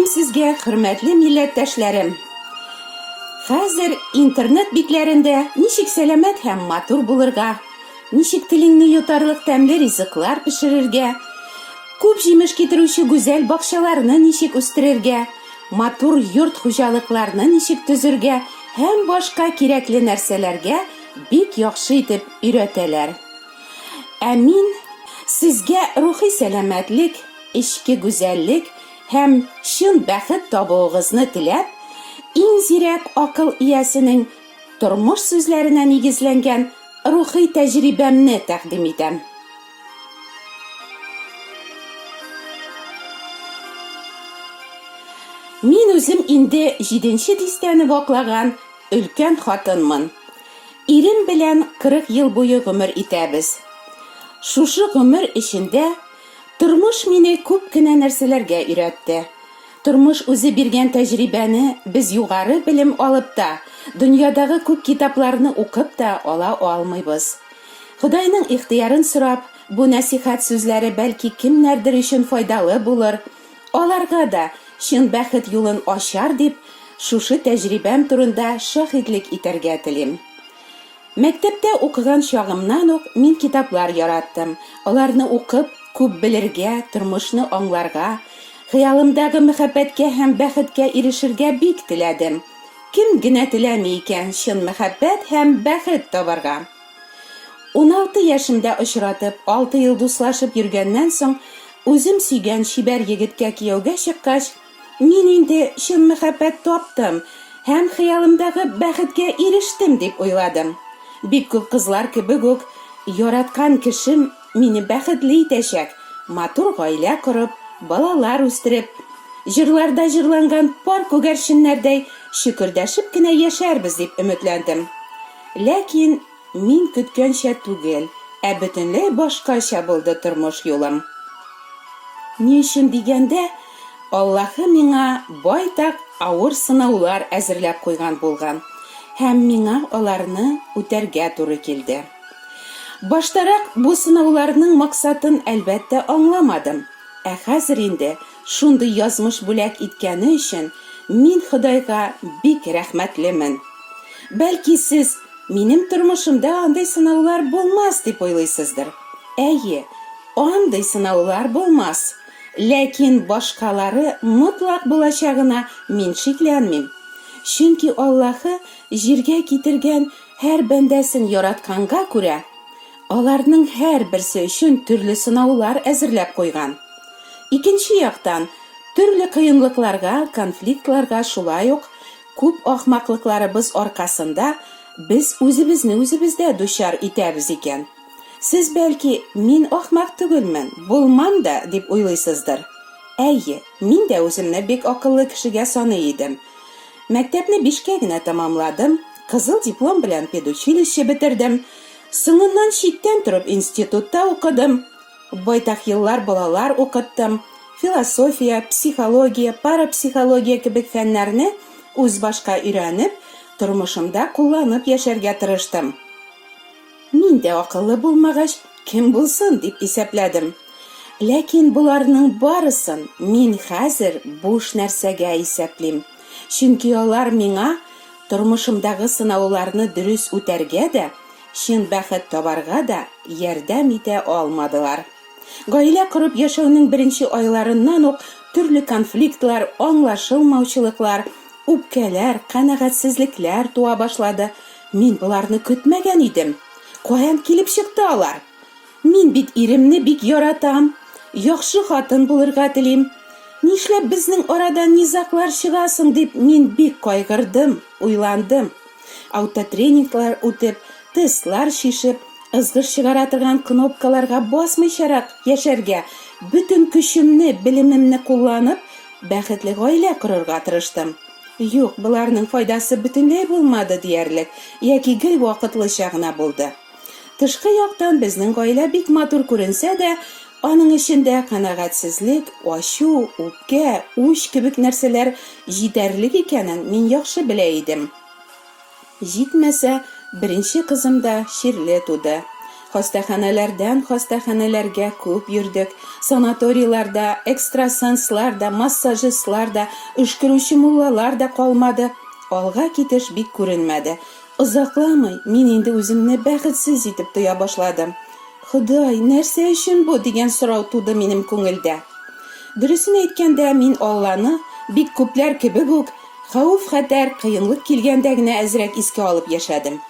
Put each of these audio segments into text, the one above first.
сезгә, хөрмәтле милләттәшләрем. Хәзер интернет бикләрендә ничек сәламәт һәм матур булырга, ничек телеңне йотарлык тәмле ризыклар пешерергә, күп җимеш китерүче гүзәл бакчаларны ничек үстерергә, матур йорт хуҗалыкларны ничек төзергә һәм башка кирәкле нәрсәләргә бик яхшы итеп өйрәтәләр. Ә мин сезгә рухи сәламәтлек, эчке гүзәллек һәм чын бәхет табуыгызны теләп, иң зирәк акыл иясенең тормыш сүзләренә нигезләнгән рухи тәҗрибәмне тәкъдим итәм. Мин үзем инде 7-нче дистәне ваклаган өлкән хатынмын. Ирем белән 40 ел буе гомер итәбез. Шушы гомер эчендә тормыш мине күп кенә нәрсәләргә өйрәтте. Тормыш үзе биргән тәҗрибәне без югары белем алып та, дөньядагы күп китапларны укып та ала алмыйбыз. Худайның ихтыярын сорап, бу насихат сүзләре бәлки кемнәрдер өчен файдалы булыр. Аларга да чын бәхет юлын ачар дип, шушы тәҗрибәм турында шаһидлек итәргә телим. Мәктәптә укыган чагымнан ук мин китаплар яраттым. Аларны укып, күп белергә, тормышны аңларга, хыялымдагы мәхәббәткә һәм бәхеткә ирешергә бик теләдем. Кем генә теләми икән чын мәхәббәт һәм бәхет табарга. 16 яшемдә очратып, 6 ел дуслашып йөргәннән соң, үзем сөйгән чибәр егеткә кияүгә чыккач, мин инде чын мәхәббәт таптым һәм хыялымдагы бәхеткә ирештем дип уйладым. Бик күп кызлар кебек үк, яраткан кешем мине бәхетле итәчәк, матур гаилә корып, балалар үстереп, җырларда җырланган пар күгәрченнәрдәй шөкердәшеп кенә яшәрбез дип өметләндем. Ләкин мин көткәнчә түгел, ә бөтенләй башкача булды тормыш юлым. Ни өчен дигәндә, Аллаһы миңа байтак авыр сынаулар әзерләп куйган булган. Һәм миңа аларны үтәргә туры килде. Баштарак бу сынауларның максатын әлбәттә аңламадым. Ә хәзер инде шундый язмыш бүләк иткәне өчен мин Худайга бик рәхмәтлемен. Бәлки сез минем тормышымда андый сынаулар булмас дип уйлыйсыздыр. Әйе, андый сынаулар булмас. Ләкин башкалары мотлак булачагына мин шикләнмим. Чөнки Аллаһы җиргә китергән һәр бәндәсен яратканга күрә, аларның һәр берсе өчен төрле сынаулар әзерләп куйган. Икенче яктан, төрле кыенлыкларга, конфликтларга, шулай ук күп ахмаклыкларыбыз аркасында без үзебезне үзебездә дучар итәбез икән. Сез бәлки, мин ахмак түгелмен, булмам да дип уйлыйсыздыр. Әйе, мин дә үземне бик акыллы кешегә саный идем. Мәктәпне 5-кә генә тамамладым, кызыл диплом белән педучилище бетердем, соңыннан читтән торып институтта укыдым. Байтак еллар балалар укыттым, философия, психология, парапсихология кебек фәннәрне үз башка өйрәнеп, тормышымда кулланып яшәргә тырыштым. Мин дә акыллы булмагач, кем булсын дип исәпләдем. Ләкин буларның барысын мин хәзер буш нәрсәгә исәплим. Чөнки алар миңа тормышымдагы сынауларны дөрес үтәргә дә, чын бәхет табарга да ярдәм итә алмадылар. Гаилә корып яшәүнең беренче айларыннан ук төрле конфликтлар, аңлашылмаучылыклар, үпкәләр, канәгатьсезлекләр туа башлады. Мин буларны көтмәгән идем. Каян килеп чыкты алар? Мин бит иремне бик яратам, яхшы хатын булырга телим. Нишләп безнең арада низаклар чыгасың дип мин бик кайгырдым, уйландым. Аутотренинглар үтеп, тестлар шишеп, ызгыш чыгара торган кнопкаларга басмыйчарак яшәргә, бөтен көчемне, белемемне кулланып, бәхетле гаилә корырга тырыштым. Юк, буларның файдасы бөтенләй булмады диярлек, яки гел вакытлыча гына булды. Тышкы яктан безнең гаилә бик матур күренсә дә, аның эчендә канәгатьсезлек, ачу, үпкә, үч кебек нәрсәләр җитәрлек икәнен мин яхшы белә идем. Җитмәсә, беренче кызым да чирле туды. Хастаханалардан хастаханаларга күп йөрдек. Санаторийларда, экстрасенсларда, массажистларда, өшкөрүче муллалар да калмады. Алга китеш бик күренмәде. Озакламый мин инде үземне бәхетсез итеп тоя башладым. Ходай, нәрсә өчен бу дигән сорау туды минем күңелдә. Дөресен әйткәндә, мин Алланы бик күпләр кебек үк хәүф-хәтәр, кыенлык килгәндә генә әзрәк искә алып яшәдем.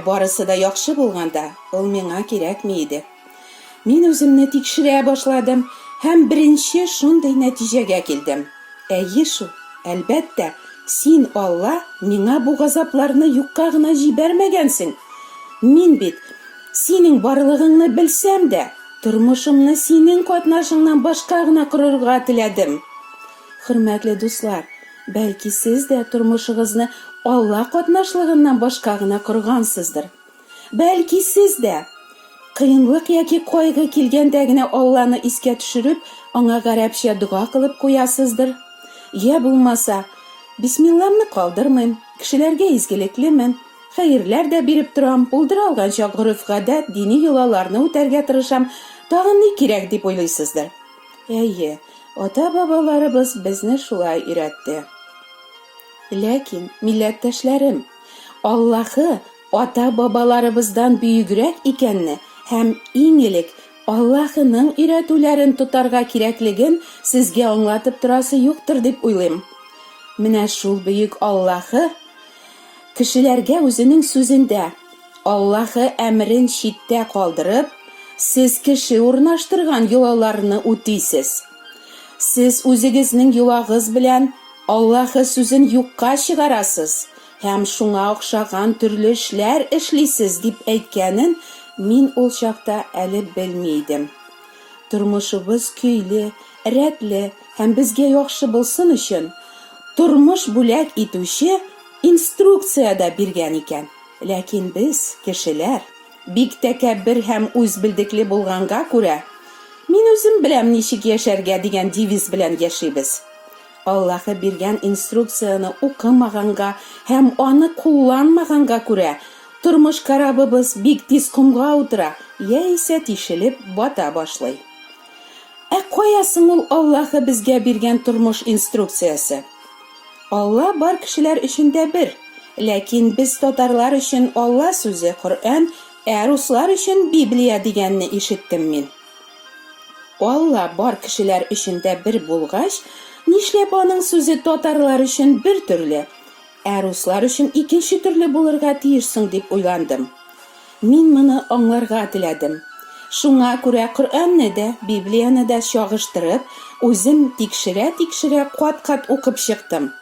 Барысы да яхшы булганда, ул миңа кирәкми иде. Мин үземне тикшерә башладым һәм беренче шундый нәтиҗәгә килдем. Әйе шул, әлбәттә, син, Алла, миңа бу газапларны юкка гына җибәрмәгәнсең. Мин бит синең барлыгыңны белсәм дә, тормышымны синең катнашыңнан башка гына корырга теләдем. Хөрмәтле дуслар, бәлки сез дә тормышыгызны Алла катнашлыгыннан башка гына коргансыздыр. Бәлки сез дә кыенлык яки кайгы килгәндә генә Алланы искә төшереп, аңа гарәпчә дуга кылып куясыздыр. Я булмаса, бисмилламны калдырмыйм, кешеләргә изгелеклемен, хәерләр дә биреп торам, булдыра алганча гореф-гадәт, дини йолаларны үтәргә тырышам, тагын ни кирәк дип уйлыйсыздыр. Әйе, ата-бабаларыбыз безне шулай өйрәтте. Ләкин, милләттәшләрем, Аллаһы ата-бабаларыбыздан бөегрәк икәнне һәм иң элек Аллаһының өйрәтүләрен тотарга кирәклеген сезгә аңлатып торасы юктыр дип уйлыйм. Менә шул бөек Аллаһы кешеләргә үзенең сүзендә Аллаһы әмрен читтә калдырып, сез кеше урнаштырган йолаларны үтисез. Сез үзегезнең юлагыз белән Аллаһы сүзен юкка чыгарасыз һәм шуңа охшаган төрле эшләр эшлисез дип әйткәнен мин ул чакта әле белми идем. Тормышыбыз көйле, рәтле һәм безгә яхшы булсын өчен тормыш бүләк итүче инструкция да биргән икән. Ләкин без, кешеләр, бик тәкәббер һәм үзбилдекле булганга күрә, мин үзем беләм ничек яшәргә дигән девиз белән яшибез. Аллаһы биргән инструкцияны укымаганга һәм аны кулланмаганга күрә, тормыш карабыбыз бик тиз кумга утыра, яисә тишелеп бата башлый. Кая соң ул Аллаһы безгә биргән тормыш инструкциясе? Алла бар кешеләр өчен дә бер, ләкин без татарлар өчен Алла сүзе Коръән, руслар өчен Библия дигәнне ишеттем мин. Алла бар кешеләр өчен дә бер булгач, нишләп аның сүзе татарлар өчен бер төрле, руслар өчен икенче төрле булырга тиешсең дип уйландым. Мин моны аңларга теләдем. Шуңа күрә Коръәнне дә, Библияны да чагыштырып, үзем тикшерә кат-кат укып чыктым.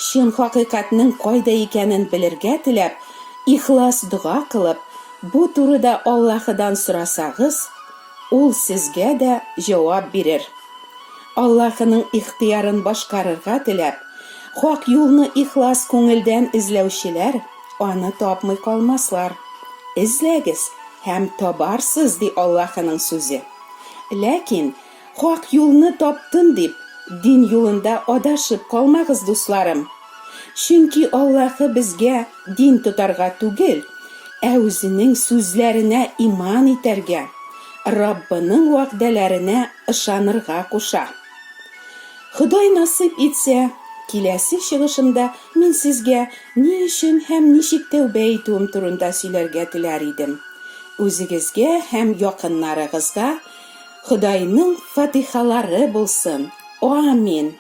Чын хакыйкатьнең кайда икәнен белергә теләп, ихлас дуга кылып, бу турыда Аллаһыдан сорасагыз, ул сезгә дә җавап бирер. Аллаһының ихтыярын башкарырга теләп, хак юлны ихлас күңелдән эзләүчеләр аны тапмый калмаслар. Эзләгез һәм табарсыз ди Аллаһының сүзе. Ләкин хак юлны таптым дип, дин юлында адашып калмагыз, дусларым. Чөнки Аллаһы безгә дин тотарга түгел, үзенең сүзләренә иман итәргә, Раббының вәгъдәләренә ышанырга куша. Ходай насыйп итсә, киләсе чыгышымда мин сезгә ни өчен һәм ничек тәүбә итүем турында сөйләргә теләр идем. Үзегезгә һәм якыннарыгызга Худайның фатихалары булсын. Амин.